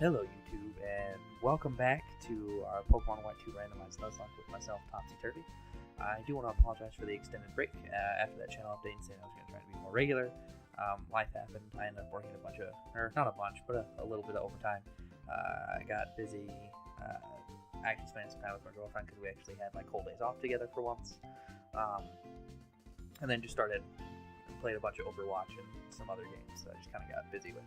Hello YouTube, and welcome back to our Pokemon White 2 Randomized Nuzlocke with myself, Topsy-Turvy. I do want to apologize for the extended break after that channel update and saying I was going to try to be more regular. Life happened. I ended up working a bunch of, or not a bunch, but a little bit of overtime. I got busy actually spending some time with my girlfriend because we actually had like whole days off together for once. And then just started playing a bunch of Overwatch and some other games that I just kind of got busy with.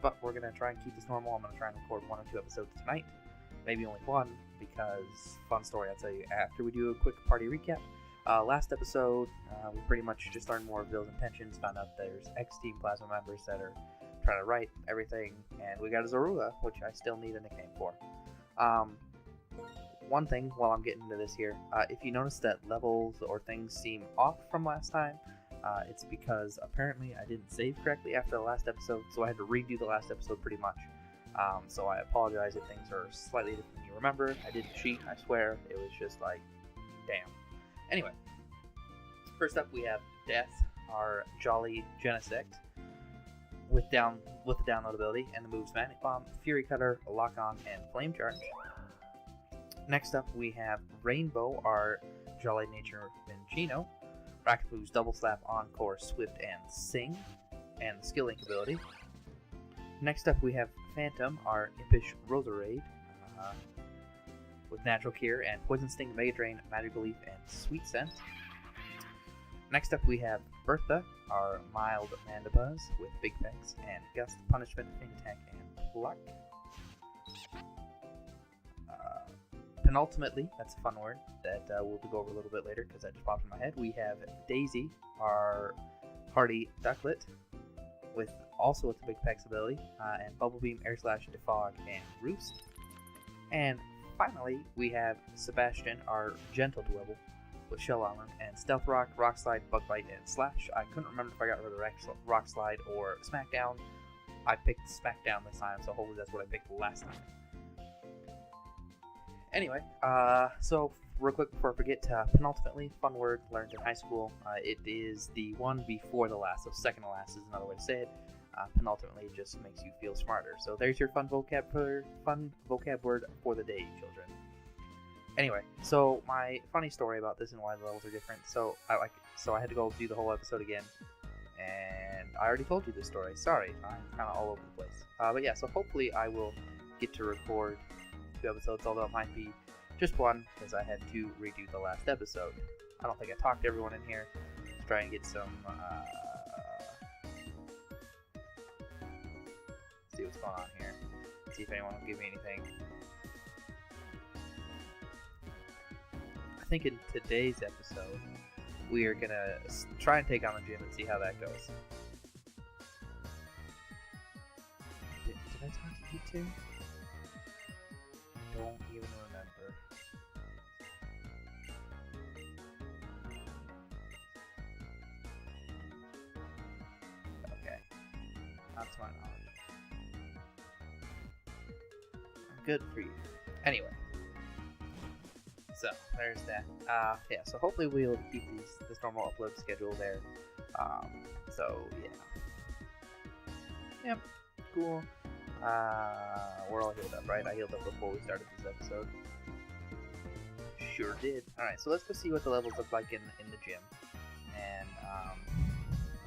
But we're going to try and keep this normal. I'm going to try and record 1 or 2 episodes tonight. Maybe only 1, because fun story I'll tell you after we do a quick party recap. Last episode, we pretty much just learned more of Bill's intentions, found out there's X-Team Plasma members that are trying to write everything, and we got a Zorua, which I still need a nickname for. One thing while I'm getting into this here, if you notice that levels or things seem off from last time, it's because apparently I didn't save correctly after the last episode, so I had to redo the last episode pretty much. So I apologize if things are slightly different than you remember. I didn't cheat, I swear. It was just like, damn. Anyway, first up we have Death, our Jolly Genesect, with the download ability and the moves Magnet Bomb, Fury Cutter, Lock On, and Flame Charge. Next up we have Rainbow, our Jolly Nature Minccino, Rakapoo's Double Slap, Encore, Swift, and Sing, and the Skill Link ability. Next up we have Phantom, our Impish Roserade, with Natural Cure and Poison Sting, Mega Drain, Magical Leaf, and Sweet Scent. Next up we have Bertha, our Mild Mandibuzz, with Big Pecs and Gust, Punishment, Feint Attack, and Pluck. Penultimately, that's a fun word that we'll go over a little bit later because that just popped in my head. We have Daisy, our Hardy Ducklet, with the Big Pecs ability, and Bubble Beam, Air Slash, Defog, and Roost. And finally, we have Sebastian, our Gentle Dwebble, with Shell Armor, and Stealth Rock, Rock Slide, Bug Bite, and Slash. I couldn't remember if I got rid of the Rock Slide or Smackdown. I picked Smackdown this time, so hopefully that's what I picked last time. Anyway, so real quick before I forget, penultimately, fun word learned in high school. It is the one before the last, so second to last is another way to say it. Penultimately just makes you feel smarter. So there's your fun vocab word for the day, children. Anyway, so my funny story about this and why the levels are different. So I had to go do the whole episode again, and I already told you this story. Sorry, I'm kind of all over the place. But yeah, so hopefully I will get to record 2 episodes, although it might be just 1 because I had to redo the last episode. I don't think I talked to everyone in here. Let's try and get some see what's going on here. See if anyone will give me anything. I think in today's episode we are gonna try and take on the gym and see how that goes. Did I talk to you two? Don't even remember. Okay. Not to my knowledge. Good for you. Anyway. So, there's that. Yeah, so hopefully we'll keep this normal upload schedule there. So, yeah. Yep. Cool. We're all healed up, right? I healed up before we started this episode. Sure did. Alright, so let's go see what the levels look like in the gym. And,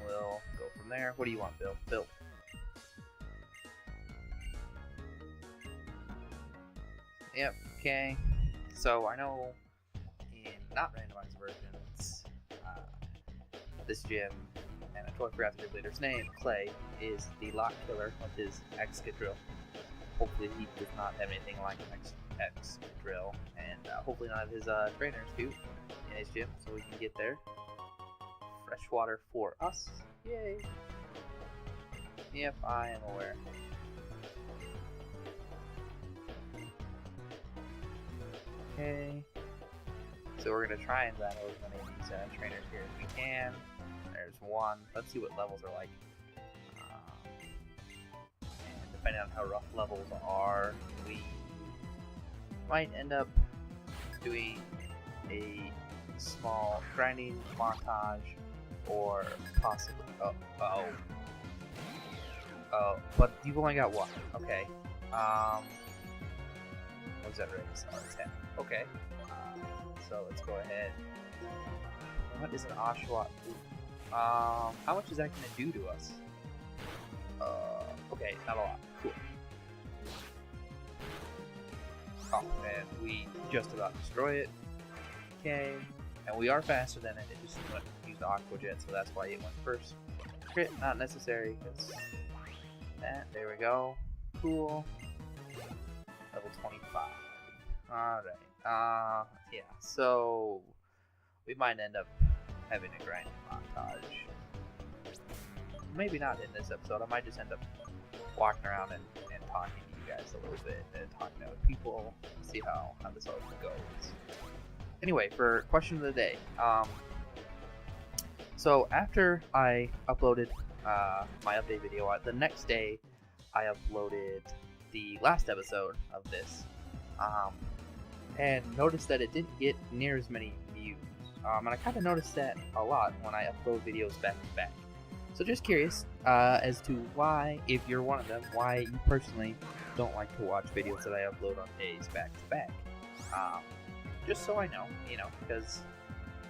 we'll go from there. What do you want, Bill? Bill. Yep, okay. So, I know in not randomized versions, this gym, and I totally forgot the leader's name, Clay, is the lock killer with his Excadrill. Hopefully he does not have anything like an Excadrill, and hopefully none of his trainers do in his gym, so we can get there. Fresh water for us. Yay! Yep, I am aware. Okay. So we're going to try and battle as many of these trainers here as we can. There's one. Let's see what levels are like. And depending on how rough levels are, we might end up doing a small grinding montage, or possibly but you've only got one. Okay. What was that raise? Oh, attack. Okay. So let's go ahead. What is an Oshawott? How much is that going to do to us? Okay, not a lot. Cool. Oh, and we just about destroy it. Okay. And we are faster than it. It just went use the Aqua Jet, so that's why it went first. Crit, not necessary, because that. There we go. Cool. Level 25. Alright. Yeah, so we might end up having a grinding montage. Maybe not in this episode. I might just end up walking around and talking to you guys a little bit and talking to other people, see how this all goes. Anyway, for question of the day. So after I uploaded my update video, the next day I uploaded the last episode of this, and noticed that it didn't get near as many views. And I kind of noticed that a lot when I upload videos back to back. So just curious as to why, if you're one of them, why you personally don't like to watch videos that I upload on days back to back. Just so I know, because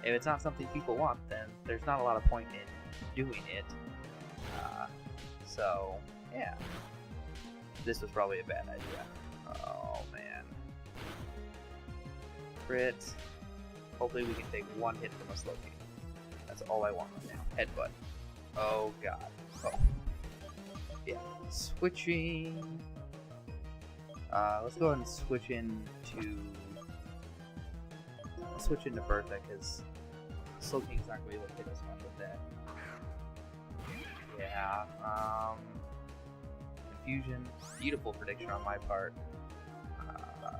if it's not something people want, then there's not a lot of point in doing it. So, yeah. This was probably a bad idea. Oh, man. Crit. Hopefully we can take one hit from a Slowking. That's all I want right now. Headbutt. Oh, God. Oh. Yeah. Switching. Let's go ahead and switch into Bertha, because Slowking's not going to be able to hit us much with that. Yeah, Confusion, beautiful prediction on my part.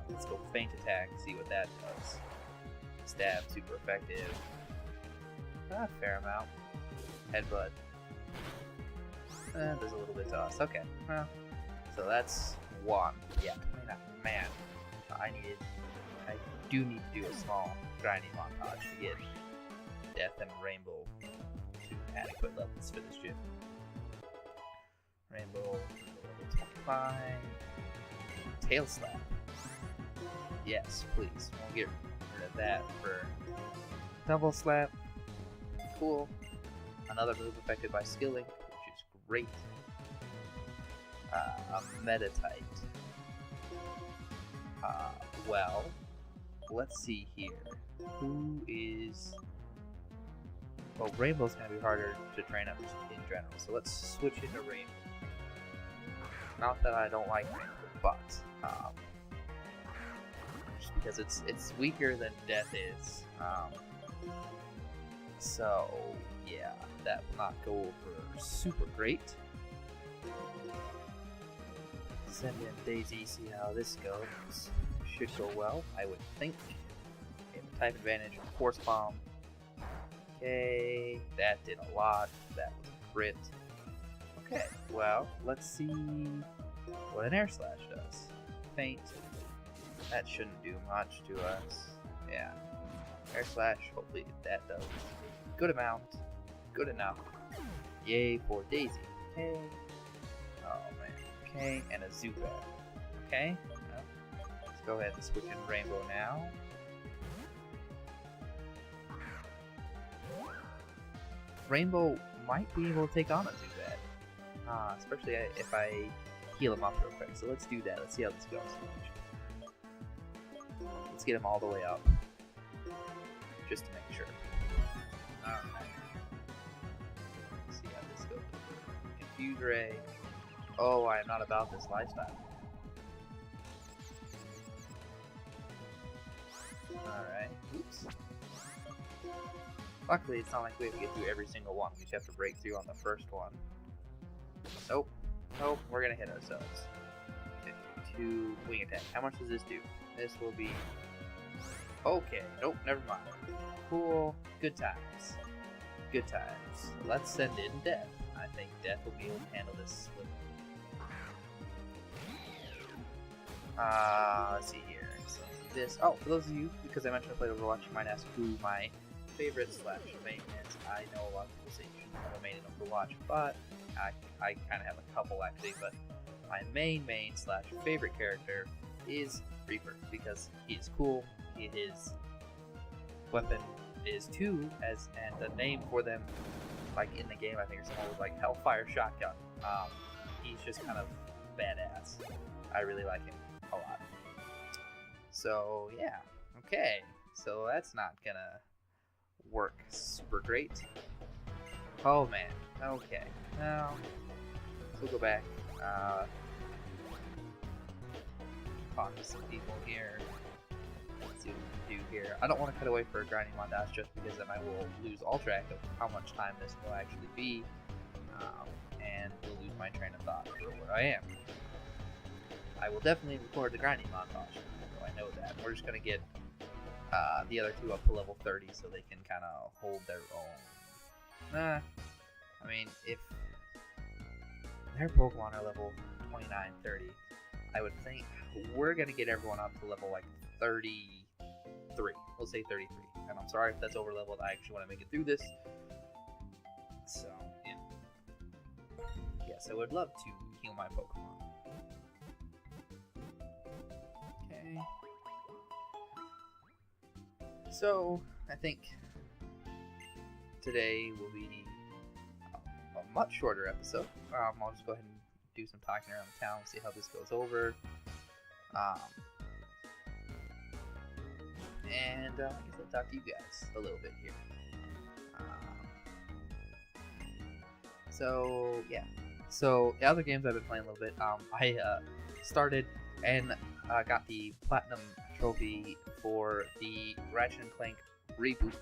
Let's go Feint Attack, see what that does. Stab, super effective. Fair amount. Headbutt. Does a little bit to us. Okay, well, so that's one. Yeah, 29. Man, I do need to do a small grinding montage to get Death and Rainbow to adequate levels for this gym. Rainbow, level 25. Tail Slap. Yes, please. We'll get rid of that for Double Slap. Cool. Another move affected by skilling, which is great. A Metatite. Well, let's see here. Who is... Well, Rainbow's going to be harder to train up in general, so let's switch into Rainbow. Not that I don't like Rainbow, but just because it's weaker than Death is. So yeah, that will not go over super great. Send in Daisy, see how this goes. Should go well, I would think. Okay, type advantage, Force Bomb. Okay, that did a lot. That was a crit. Okay, well, let's see what an Air Slash does. Feint. That shouldn't do much to us. Yeah. Air Slash, hopefully that does a good amount. Good enough. Yay for Daisy. Okay. Oh man. Okay, and a Zubat. Okay. Let's go ahead and switch in Rainbow now. Rainbow might be able to take on a Zubat. Especially if I heal him up real quick. So let's do that. Let's see how this goes. Let's get him all the way up. Just to make sure. Alright. Let's see how this goes. Confuse Ray. Oh, I am not about this lifestyle. Alright. Oops. Luckily, it's not like we have to get through every single one. We just have to break through on the first one. Nope. Nope, we're gonna hit ourselves. 52 wing attack. How much does this do? This will be... Okay. Nope, never mind. Cool. Good times. Good times. Let's send in Death. I think Death will be able to handle this swiftly. Let's see here. So this... Oh, for those of you, because I mentioned I played Overwatch, you might ask who my favorite / main is. I know a lot of people say you shouldn't have a main in Overwatch, but I kind of have a couple actually, but my main slash favorite character is Reaper, because he's cool. His weapon is 2, and the name for them, like in the game, I think it's something with like Hellfire Shotgun. He's just kind of badass. I really like him a lot. So yeah, okay. So that's not gonna work super great. Oh man. Okay. Now we'll go back. Talk to some people here. Let's see what we can do here. I don't want to cut away for a grinding montage just because then I will lose all track of how much time this will actually be, and will lose my train of thought for where I am. I will definitely record the grinding montage, so I know that. We're just gonna get the other two up to level 30 so they can kind of hold their own. I mean, if their Pokemon are level 29, 30, I would think we're going to get everyone up to level like 33. We'll say 33. And I'm sorry if that's over leveled. I actually want to make it through this. So, yeah. Yes, I would love to heal my Pokemon. Okay. So, I think today will be a much shorter episode. I'll just go ahead and do some talking around the town, see how this goes over. And I guess I'll talk to you guys a little bit here. So, yeah. So, the other games I've been playing a little bit, I started and got the Platinum Trophy for the Ratchet & Clank reboot.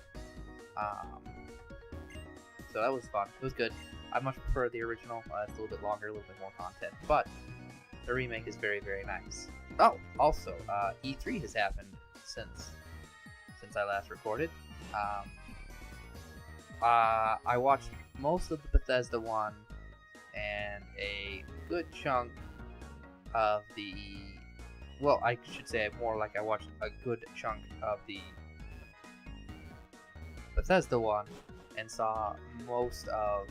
So that was fun. It was good. I much prefer the original. It's a little bit longer, a little bit more content, but the remake is very, very nice. Oh, also, E3 has happened since I last recorded. I watched most of the Bethesda one and a good chunk of the... Well, I should say more like I watched a good chunk of the Bethesda one and saw most of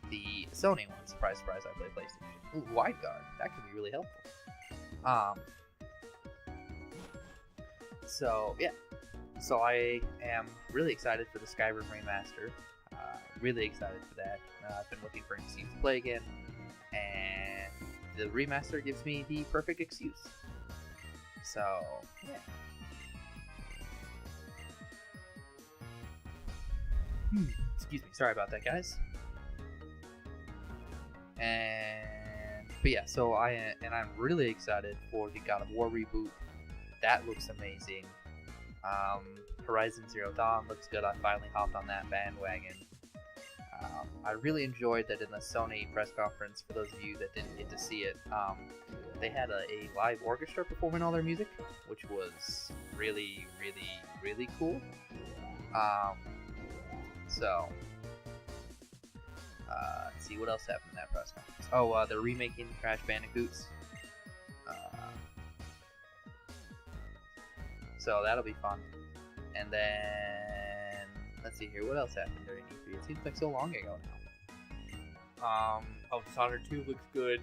the Sony one. Surprise, surprise, I play PlayStation. Ooh, wide guard. That could be really helpful. So, yeah. So I am really excited for the Skyrim remaster. Really excited for that. I've been looking for an excuse to play again. And the remaster gives me the perfect excuse. So, yeah. Excuse me. Sorry about that, guys. But yeah, so I'm really excited for the God of War reboot. That looks amazing. Horizon Zero Dawn looks good. I finally hopped on that bandwagon. I really enjoyed that in the Sony press conference. For those of you that didn't get to see it, they had a live orchestra performing all their music, which was really, really, really cool. So, let's see what else happened in that press conference. Oh, they're remaking Crash Bandicoots. So that'll be fun. And then, let's see here, what else happened during E3? It seems like so long ago now. Oh, Dishonored 2 looks good.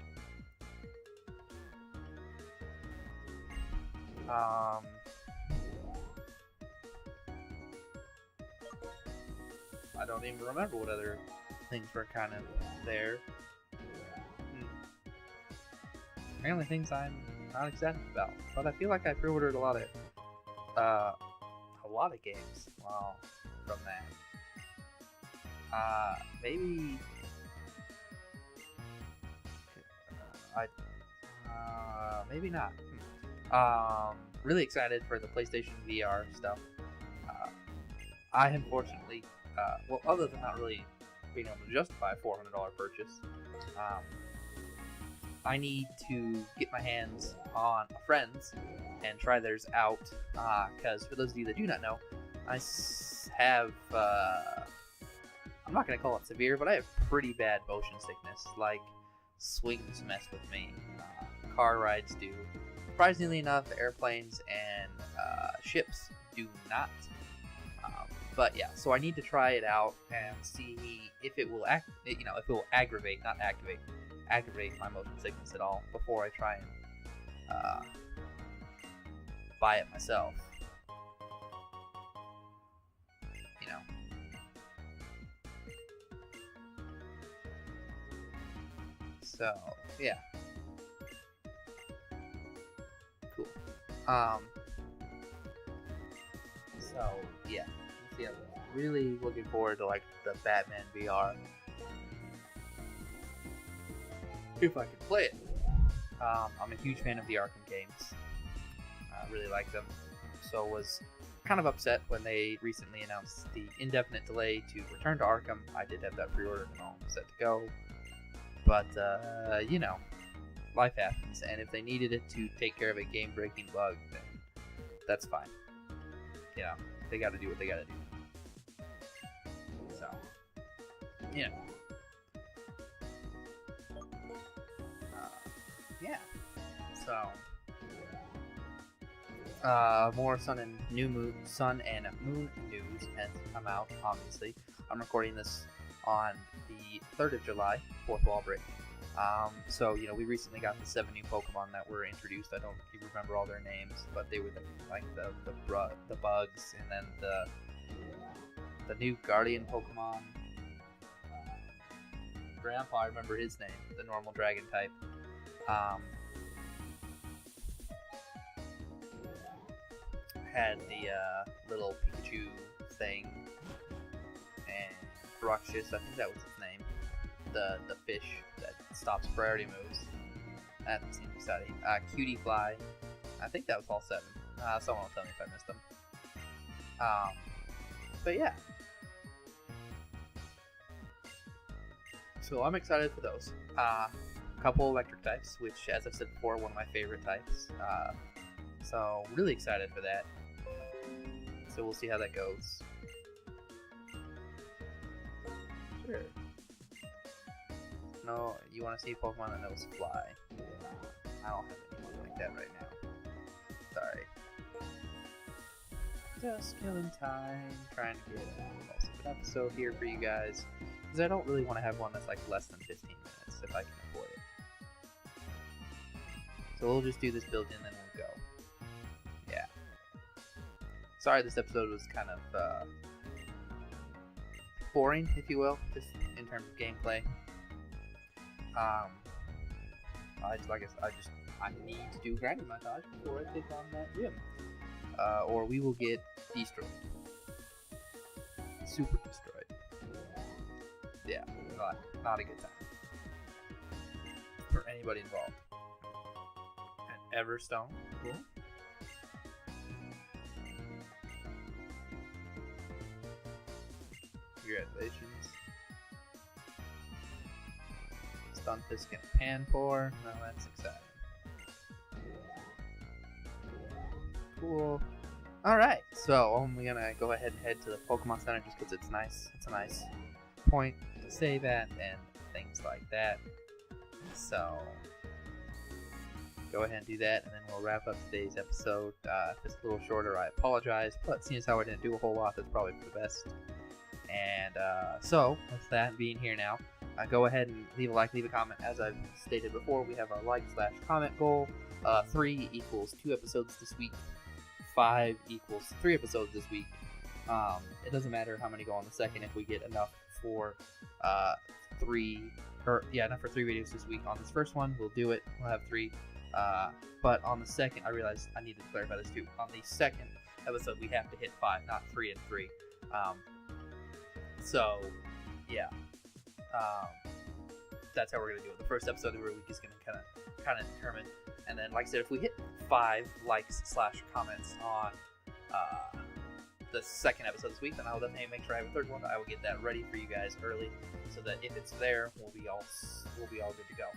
I don't even remember what other things were kind of there. Apparently things I'm not excited about. But I feel like I pre-ordered a lot of games from that. Maybe maybe not. Really excited for the PlayStation VR stuff. I unfortunately, well, other than not really being able to justify a $400 purchase, I need to get my hands on a friend's and try theirs out, because for those of you that do not know, I have, I'm not going to call it severe, but I have pretty bad motion sickness. Like, swings mess with me, car rides do. Surprisingly enough, airplanes and ships do not. But yeah, so I need to try it out and see if it will if it will aggravate, not activate, aggravate my motion sickness at all before I try and buy it myself. You know. So, yeah. Cool. So, yeah. Really looking forward to, like, the Batman VR. If I can play it. I'm a huge fan of the Arkham games. I really like them. So was kind of upset when they recently announced the indefinite delay to Return to Arkham. I did have that pre-ordered and all set to go. But, you know, life happens. And if they needed it to take care of a game-breaking bug, then that's fine. You know, they gotta do what they gotta do. So, yeah. Yeah. So, more Sun and Moon news has come out. Obviously, I'm recording this on the 3rd of July, 4th wall break. So you know, we recently got the 7 new Pokemon that were introduced. I don't remember all their names, but they were the bugs, and then the new Guardian Pokemon. Grandpa, I remember his name, the normal Dragon type. Had the little Pikachu thing, and Bruxius, I think that was his name. The fish that stops priority moves. That seems exciting. Cutie Fly, I think that was all 7. Someone will tell me if I missed them. But yeah. So I'm excited for those. Couple electric types, which, as I've said before, one of my favorite types. So really excited for that. So we'll see how that goes. Sure. No, you want to see Pokemon that knows Fly? I don't have anyone like that right now. Sorry. Just killing time, trying to get an episode here for you guys. Because I don't really want to have one that's like less than 15 minutes if I can avoid it. So we'll just do this build and then we'll go. Yeah. Sorry this episode was kind of boring, if you will, just in terms of gameplay. I need to do grinding montage before I take on that gym. Or we will get destroyed. Super destroyed. Yeah, not a good time. For anybody involved. And Everstone. Cool. Congratulations. Stunfisk and Panpour. Oh, that's exciting. Cool. Alright, so I'm gonna go ahead and head to the Pokemon Center just because it's nice. It's a nice point to say that and things like that. So go ahead and do that, and then we'll wrap up today's episode. If it's a little shorter, I apologize, but seeing as how I didn't do a whole lot, that's probably for the best. And so, with that being here now, go ahead and leave a like, leave a comment. As I've stated before, we have our like/comment goal. 3 equals 2 episodes this week. 5 equals 3 episodes this week. It doesn't matter how many go on the second if we get enough for enough for 3 videos this week. On this first one, we'll do it. We'll have 3. But on the second, I realized I needed to clarify this too. On the second episode, we have to hit 5, not 3 and 3. So, yeah. That's how we're gonna do it. The first episode of every week is gonna kind of determine. And then, like I said, if we hit 5 likes/comments on the second episode this week, then I'll definitely make sure I have a third one. I will get that ready for you guys early, so that if it's there, we'll be all good to go.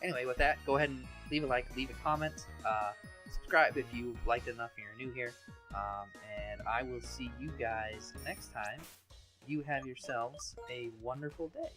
Anyway, with that, go ahead and leave a like, leave a comment, subscribe if you liked it enough and you're new here, and I will see you guys next time. You have yourselves a wonderful day.